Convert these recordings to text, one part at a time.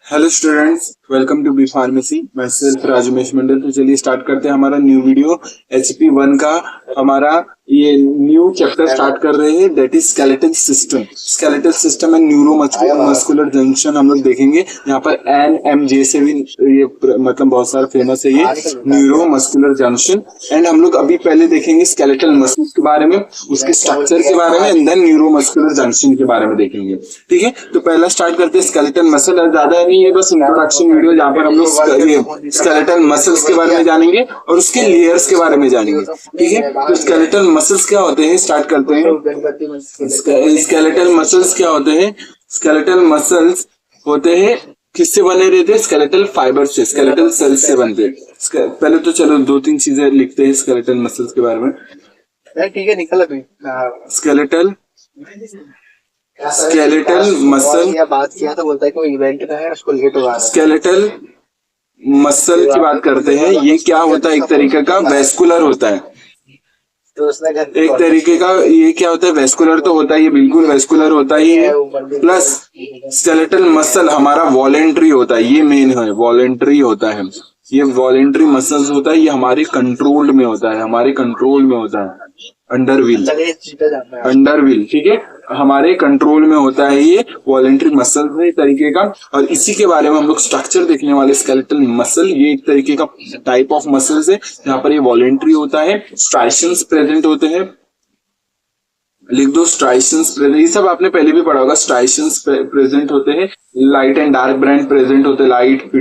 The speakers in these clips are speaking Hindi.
Hello students, welcome to B pharmacy. मैं सिर्फ राजमेश मंडल। तो चलिए स्टार्ट करते हैं हमारा न्यू वीडियो HP1 का। हमारा ये न्यू चैप्टर स्टार्ट कर रहे हैं, that is skeletal system. Skeletal system and neuro muscular junction हम लोग देखेंगे। यहाँ पर NMJ से भी ये मतलब बहुत सारा फेमस है ये न्यूरो मस्कुलर जंक्शन। एंड हम लोग अभी पहले देखेंगे स्केलेटल मसल्स के बारे में, उसके स्ट्रक्चर के बारे में, and then neuromuscular junction के बारे में देखेंगे। ठीक है, तो पहला स्टार्ट करते हैं स्केलेटल मसल। ज्यादा नहीं है, बस इंट्रोडक्शन वीडियो जहाँ पर हम लोग स्केलेटल मसल्स के बारे में जानेंगे और उसके लेयर्स के बारे में जानेंगे। ठीक है, तो स्केलेटल मसल्स क्या होते हैं, स्टार्ट करते हैं। स्केलेटल मसल्स क्या होते हैं? स्केलेटल मसल्स होते हैं किससे बने रहते हैं? स्केलेटल फाइबर से, स्केलेटल सेल्स से बनते हैं। पहले तो चलो दो तीन चीजें लिखते हैं स्केलेटल मसल्स के बारे में। ठीक है, निकल अभी। स्केलेटल मसल बात किया तो बोलता है कोई इवेंट का है, उसको लेट हुआ। स्केलेटल मसल की बात करते हैं। ये क्या होता है? एक तरीके का वेस्कुलर होता है। तो उसने एक तरीके का ये क्या होता है? वेस्कुलर तो होता है, ये बिल्कुल वेस्कुलर होता ही है। प्लस स्केलेटल मसल हमारा वॉलेंट्री होता है, ये मेन है, वॉलेंट्री होता है। ये वॉलेंट्री मसल्स होता है, ये हमारे कंट्रोल में होता है, हमारे कंट्रोल में होता है, अंडर व्हील। ठीक है, हमारे कंट्रोल में होता है ये वॉलेंट्री मसल है एक तरीके का। और इसी के बारे में हम लोग स्ट्रक्चर देखने वाले। स्केलेटल मसल ये एक तरीके का टाइप ऑफ मसल्स है जहाँ पर ये वॉलेंट्री होता है। स्ट्राइशंस प्रेजेंट होते हैं, लिख दो स्ट्राइशंस प्रेजेंट। ये सब आपने पहले भी पढ़ा होगा। स्ट्राइशंस प्रेजेंट होते हैं, light and dark band present होते हैं, लाइट फिर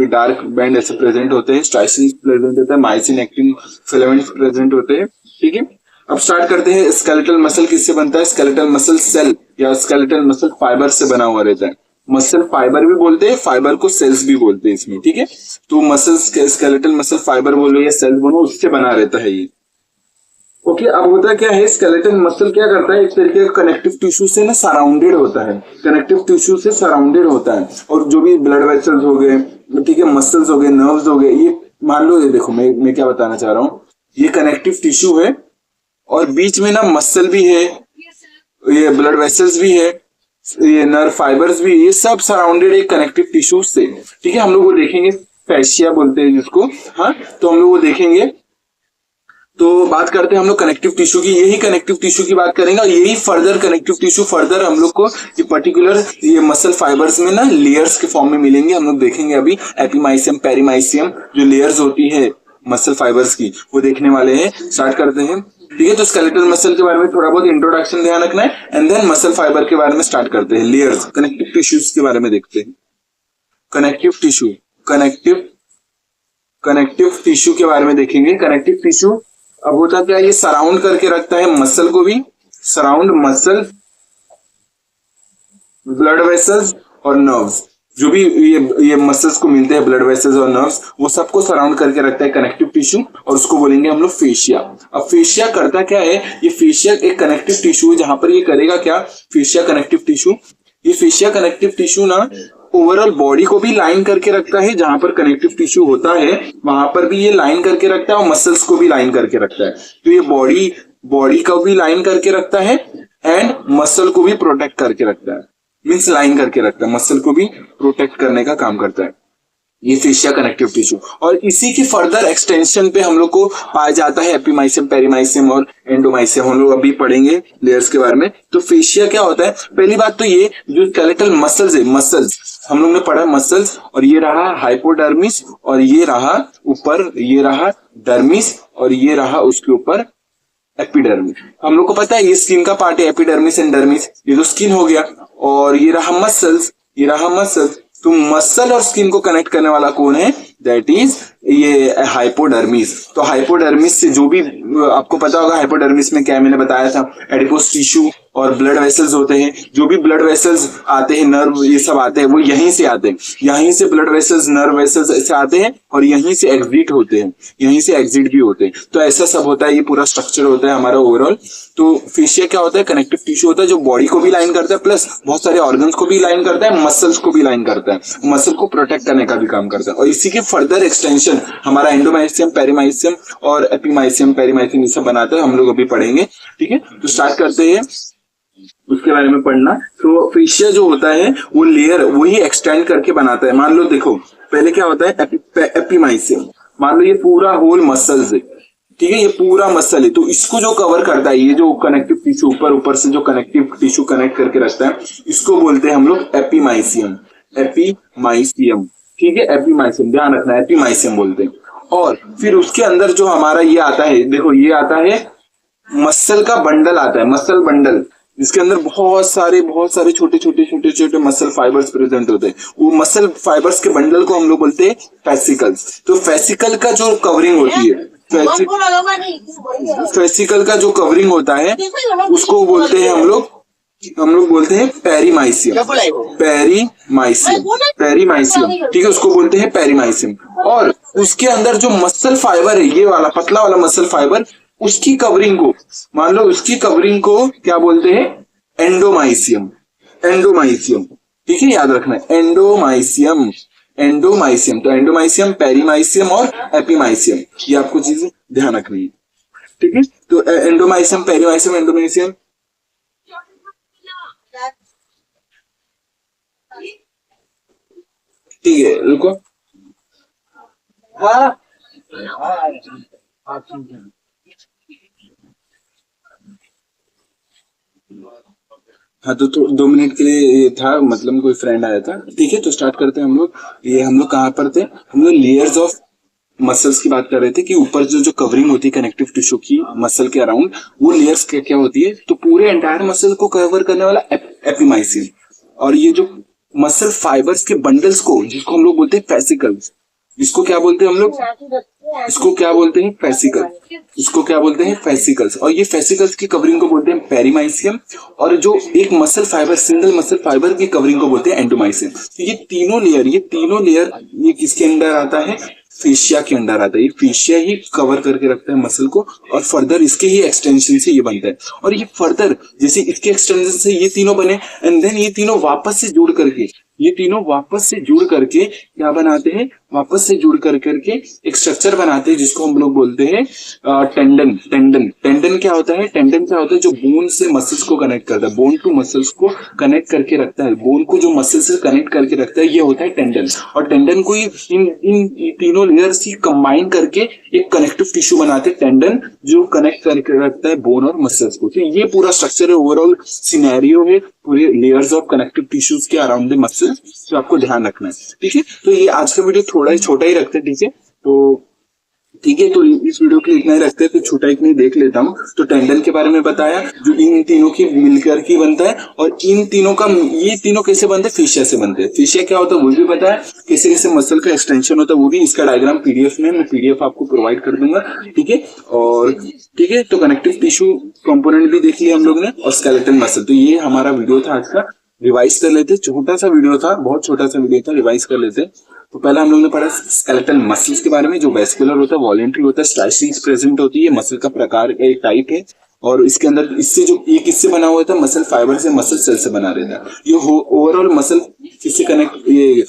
डार्क बैंड ऐसे प्रेजेंट होते हैं। स्ट्राइशंस प्रेजेंट होता है, माइसिन एक्टिन फिलामेंट्स प्रेजेंट होते हैं। ठीक है, अब स्टार्ट करते हैं। स्केलेटल मसल किससे बनता है? स्केलेटल मसल सेल या स्केलेटल मसल फाइबर से बना हुआ रहता है। मसल फाइबर भी बोलते हैं, फाइबर को सेल्स भी बोलते हैं इसमें। ठीक है, तो मसल स्केलेटल मसल फाइबर बोलो या सेल्स बोलो, उससे बना रहता है ये। ओके, अब होता क्या है? स्केलेटल मसल क्या करता है? एक तरीके का कनेक्टिव टिश्यू से ना सराउंडेड होता है, कनेक्टिव टिश्यू से सराउंडेड होता है। और जो भी ब्लड वेसल्स हो गए, ठीक है, मसल्स हो गए, नर्व्स हो गए, ये मान लो, ये देखो मैं क्या बताना चाह रहा हूँ। ये कनेक्टिव टिश्यू है और बीच में ना मसल भी है, ये ब्लड वेसल्स भी है, ये नर्व फाइबर्स भी, ये सब सराउंडेड एक कनेक्टिव टिश्यू से। ठीक है, हम लोग वो देखेंगे, फैशिया बोलते हैं जिसको। हाँ, तो हम लोग वो देखेंगे। तो बात करते हैं हम लोग कनेक्टिव टिश्यू की। यही कनेक्टिव टिश्यू की बात करेंगे और यही फर्दर कनेक्टिव टिश्यू फर्दर हम लोग को ये पर्टिकुलर ये मसल फाइबर्स में ना लेयर्स के फॉर्म में मिलेंगे। हम लोग देखेंगे अभी एपिमाइसियम, पेरीमाइसियम, जो लेयर्स होती है मसल फाइबर्स की, वो देखने वाले हैं। स्टार्ट करते हैं। ठीक है, तो स्केलेटल मसल के बारे में थोड़ा बहुत इंट्रोडक्शन ध्यान रखना है, एंड देन मसल फाइबर के बारे में स्टार्ट करते हैं। लेयर्स, कनेक्टिव टिश्यूज के बारे में देखते हैं। कनेक्टिव टिश्यू के बारे में देखेंगे। कनेक्टिव टिश्यू अब होता क्या है? ये सराउंड करके रखता है मसल को भी, सराउंड मसल, ब्लड वेसल्स और नर्व्स, जो भी ये मसल्स को मिलते हैं, ब्लड वेसल्स और नर्व्स, वो सबको सराउंड करके रखता है कनेक्टिव टिश्यू, और उसको बोलेंगे हम लोग फेशिया। अब फेशिया करता क्या है? ये फेशिया एक कनेक्टिव टिश्यू है जहां पर ये करेगा क्या? फेशिया कनेक्टिव टिश्यू, ये फेशिया कनेक्टिव टिश्यू ना ओवरऑल बॉडी को भी लाइन करके रखता है। जहां पर कनेक्टिव टिश्यू होता है वहां पर भी ये लाइन करके रखता है और मसल्स को भी लाइन करके रखता है। तो ये बॉडी को भी लाइन करके रखता है एंड मसल को भी प्रोटेक्ट करके रखता है, मीन्स लाइन करके रखता है, मसल को भी प्रोटेक्ट करने का काम करता है ये फेशिया कनेक्टिव टिश्यू। और इसी की फर्दर एक्सटेंशन पे हम लोग को पाया जाता है एपिमाइसियम, पेरीमाइसियम और एंडोमाइसियम। हम लोग अभी पढ़ेंगे लेयर्स के बारे में। तो फेशिया क्या होता है? पहली बात तो ये जो स्केलेटल मसल्स है, मसल्स हम लोग ने पढ़ा मसल्स, और ये रहा हाइपोडर्मिस, और ये रहा ऊपर, ये रहा डर्मिस, और ये रहा उसके ऊपर एपिडर्मिस। हम लोग को पता है ये स्किन का पार्ट है, एपिडर्मिस एंड डर्मिस, ये तो स्किन हो गया। और ये रहा मसल्स, ये रहा मसल्स। तो मसल और स्किन को कनेक्ट करने वाला कौन है? दैट इज ये हाइपोडर्मिस। तो हाइपोडर्मिस से जो भी आपको पता होगा, हाइपोडर्मिस में क्या मैंने बताया था, एडिपोस टिश्यू और ब्लड वेसल्स होते हैं। जो भी ब्लड वेसल्स आते हैं, नर्व, ये सब आते हैं, वो यहीं से आते हैं। यहीं से ब्लड वेसल्स, नर्व वेसल्स ऐसे आते हैं और यहीं से एग्जिट होते हैं, यहीं से एग्जिट भी होते हैं। तो ऐसा सब होता है, ये पूरा स्ट्रक्चर होता है हमारा ओवरऑल। तो फेशिया क्या होता है? कनेक्टिव टिश्यू होता है जो बॉडी को भी लाइन करता है, प्लस बहुत सारे ऑर्गन्स को भी लाइन करता है, मसल्स को भी लाइन करता है, मसल को प्रोटेक्ट करने का भी काम करता है। और इसी के फर्दर एक्सटेंशन हमारा एंडोमाइसियम, पेरीमाइसियम और एपिमाइसियम, पेरीमाइसियम ये सब बनाता है। हम लोग अभी पढ़ेंगे। ठीक है, तो स्टार्ट करते हैं। उसके बारे में पढ़ना। तो फेशिया जो होता है वो लेयर वही एक्सटेंड करके बनाता है। मान लो देखो पहले क्या होता है एपिमाइसियम, मान लो ये पूरा होल मसल्स है, ठीक है, ये पूरा मसल है, तो इसको जो कवर करता है, ये जो कनेक्टिव टिश्यू ऊपर से जो कनेक्टिव टिश्यू कनेक्ट करके रखता है, इसको बोलते हैं हम लोग एपिमाइसियम। एपिमाइसियम, ठीक है, एपिमाइसियम ध्यान रखना, एपिमाइसियम बोलते हैं। और फिर उसके अंदर जो हमारा ये आता है, देखो ये आता है मसल का बंडल आता है, मसल बंडल, जिसके अंदर बहुत सारे छोटे मसल फाइबर्स प्रेजेंट होते हैं। वो मसल फाइबर्स के बंडल को हम लोग बोलते हैं फेसिकल्स। तो फेसिकल का जो कवरिंग होती है, फेसिकल का जो कवरिंग होता है उसको बोलते हैं हम लोग बोलते हैं पेरीमाइसियम। पेरीमाइसियम, ठीक है, उसको बोलते हैं पेरीमाइसियम। और उसके अंदर जो मसल फाइबर है, ये वाला पतला वाला मसल फाइबर, उसकी कवरिंग को, मान लो उसकी कवरिंग को क्या बोलते हैं, एंडोमाइसियम। एंडोमाइसियम, ठीक है, याद रखना है, एंडोमाइसियम। एंडोमाइसियम, तो एंडोमाइसियम, पेरीमाइसियम और एपिमाइसियम, ये आपको चीजें ध्यान रखनी है, ठीक है। तो एंडोमाइसियम, पेरीमाइसियम, एंडोमाइसियम, ठीक है, रुको। हाँ हाँ, तो 2 मिनट के लिए ये था, मतलब कोई फ्रेंड आया था, ठीक है। तो स्टार्ट करते हैं हम लोग। ये हम लोग कहाँ पर थे, हम लोग लेयर्स ऑफ मसल्स की बात कर रहे थे कि ऊपर जो कवरिंग होती है कनेक्टिव टिश्यू की मसल के अराउंड, वो लेयर्स क्या क्या होती है। तो पूरे एंटायर मसल को कवर करने वाला एपिमाइसियम, और ये जो मसल फाइबर्स के बंडल्स को, जिसको हम लोग बोलते हैं फेसिकल्स, इसको क्या बोलते हैं हम लोग, इसको क्या बोलते हैं, फेसिकल, इसको क्या बोलते हैं, फेसिकल्स। और ये फेसिकल्स की कवरिंग को बोलते हैं पेरीमाइसियम, और जो एक muscle fibre, single muscle fibre की कवरिंग को बोलते हैं एंडोमाइसियम। तो ये तीनों लेयर ये किसके अंदर आता है, फेशिया के अंदर आता है। ये फेशिया ही कवर करके रखता है मसल को, और फर्दर इसके ही एक्सटेंशन से ये बनता है। और ये फर्दर जैसे इसके एक्सटेंशन से ये तीनों बने, एंड देन ये तीनों वापस से जुड़ करके, ये तीनों वापस से जुड़ करके क्या बनाते हैं, वापस से जुड़ कर करके एक स्ट्रक्चर बनाते हैं, जिसको हम लोग बोलते हैं टेंडन। टेंडन क्या होता है, टेंडन क्या होता है, जो बोन से मसल्स को कनेक्ट करता है, बोन टू मसल्स को कनेक्ट करके रखता है, बोन को जो मसल से कनेक्ट करके रखता है, ये होता है टेंडन। और टेंडन को इन तीनों लेयर्स ही कंबाइन करके एक कनेक्टिव टिश्यू बनाते हैं, टेंडन, जो कनेक्ट करके रखता है बोन और मसल्स को। तो ये पूरा स्ट्रक्चर है, ओवरऑल सिनेरियो है पूरे लेयर्स ऑफ कनेक्टिव टिश्यूज के अराउंड द मसल्स, तो आपको ध्यान रखना है, ठीक है। तो ये आज का वीडियो थोड़ा ही छोटा ही रखते हैं, ठीक है। तो ठीक है, तो इस वीडियो के लिए इतना ही रखते हैं, तो छोटा ही नहीं देख लेता हूँ। तो टेंडन के बारे में बताया, जो इन तीनों की मिलकर की बनता है, और इन तीनों का, ये तीनों कैसे बनते हैं, फेशिया से बनते हैं। फेशिया क्या होता है वो भी बताया, कैसे कैसे मसल का एक्सटेंशन होता है वो भी। इसका डायग्राम पीडीएफ में, मैं पीडीएफ आपको प्रोवाइड कर दूंगा, ठीक है। और ठीक है, तो कनेक्टिव टिश्यू कंपोनेंट भी देख लिया हम लोग ने, और स्केलेटल मसल। तो ये हमारा वीडियो था आज का, रिवाइज कर लेते। छोटा सा वीडियो था, बहुत छोटा सा वीडियो था, रिवाइज कर लेते। तो पहले हम लोग ने पढ़ा स्केलेटल मसल्स के बारे में, जो वेस्कुलर होता है, वॉलेंट्री होता है, स्ट्राइसिंग प्रेजेंट होती है, मसल का प्रकार का एक टाइप है। और इसके अंदर इससे जो ये किससे बना हुआ था, मसल फाइबर से, मसल सेल से बना रहता है। ये ओवरऑल मसल किससे कनेक्ट, ये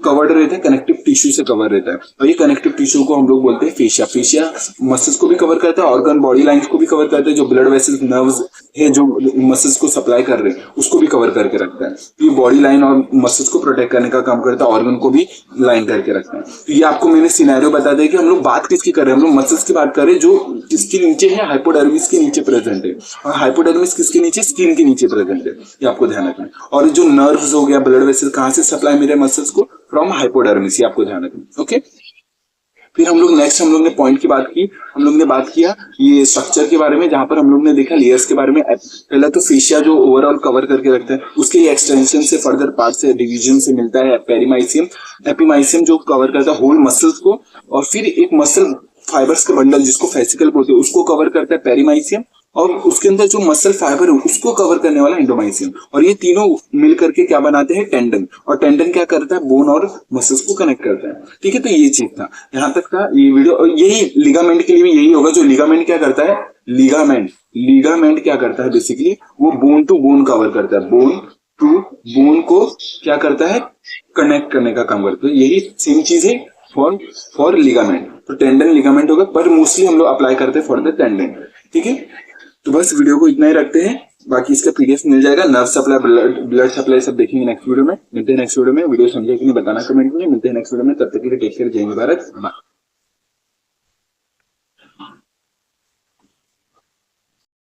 कवर्ड रहता है, कनेक्टिव टिश्यू से कवर रहता है। और ये कनेक्टिव टिश्यू को हम लोग बोलते हैं फेशिया। फेशिया मसल्स को भी कवर करता है, ऑर्गन बॉडी लाइंस को भी कवर करता है, जो ब्लड वेसल्स नर्व्स है जो मसल्स को सप्लाई कर रहे हैं उसको भी कवर करके रखता है। ये बॉडी लाइन और मसल्स को प्रोटेक्ट करने का काम करता है, ऑर्गन को भी लाइन करके रखता है। तो ये आपको मैंने सिनेरियो बता दिया कि हम लोग बात किसकी कर रहे हैं, हम लोग मसल्स की बात कर रहे हैं, जो किसके नीचे है, हाइपोडर्मिस के नीचे प्रेजेंट है। और हाइपोडर्मिस किसके नीचे, स्किन के नीचे प्रेजेंट है, ये आपको ध्यान रखना है। और जो नर्व्स हो गया, ब्लड वेसल कहाँ से सप्लाई मिले मसल्स को, फ्रॉम हाइपोडर्मिस, ये आपको ध्यान रखना, ओके। फिर हम लोग ने पॉइंट की बात की, हम लोग ने बात किया ये स्ट्रक्चर के बारे में, जहां पर हम लोग ने देखा लेयर्स के बारे में। पहला तो फेशिया जो ओवरऑल कवर करके रखता है, उसके एक्सटेंशन से, फर्दर पार्ट से, डिवीजन से मिलता है पेरीमाइसियम। एपिमाइसियम जो कवर करता है होल मसल्स को, और फिर एक मसल फाइबर्स के बंडल जिसको फेसिकल बोलते हैं, उसको कवर करता है पेरीमाइसियम। और उसके अंदर जो मसल फाइबर है उसको कवर करने वाला एंडोमाइसियम। और ये तीनों मिल करके क्या बनाते हैं, टेंडन। और टेंडन क्या करता है, बोन और मसल्स को कनेक्ट करता है, ठीक है। तो ये चीज था, यहाँ तक था ये वीडियो। और यही लिगामेंट के लिए भी यही होगा, जो लिगामेंट क्या करता है, लिगामेंट क्या करता है, बेसिकली वो बोन टू बोन कवर करता है, बोन टू बोन को क्या करता है, कनेक्ट करने का काम करता है। यही सेम चीज है फॉर लिगामेंट। तो टेंडन लिगामेंट होगा, पर मोस्टली हम लोग अप्लाई करते हैं फॉर द टेंडन, ठीक है। तो बस वीडियो को इतना ही रखते हैं, बाकी इसका पीडीएफ मिल जाएगा। नर्व सप्लाई, ब्लड सप्लाई सब देखेंगे नेक्स्ट वीडियो में। मिलते हैं नेक्स्ट वीडियो में। वीडियो समझे कि नहीं बताना कमेंट में। मिलते हैं नेक्स्ट वीडियो में, तब तक के लिए टेक केयर, जय हिंद, भारत।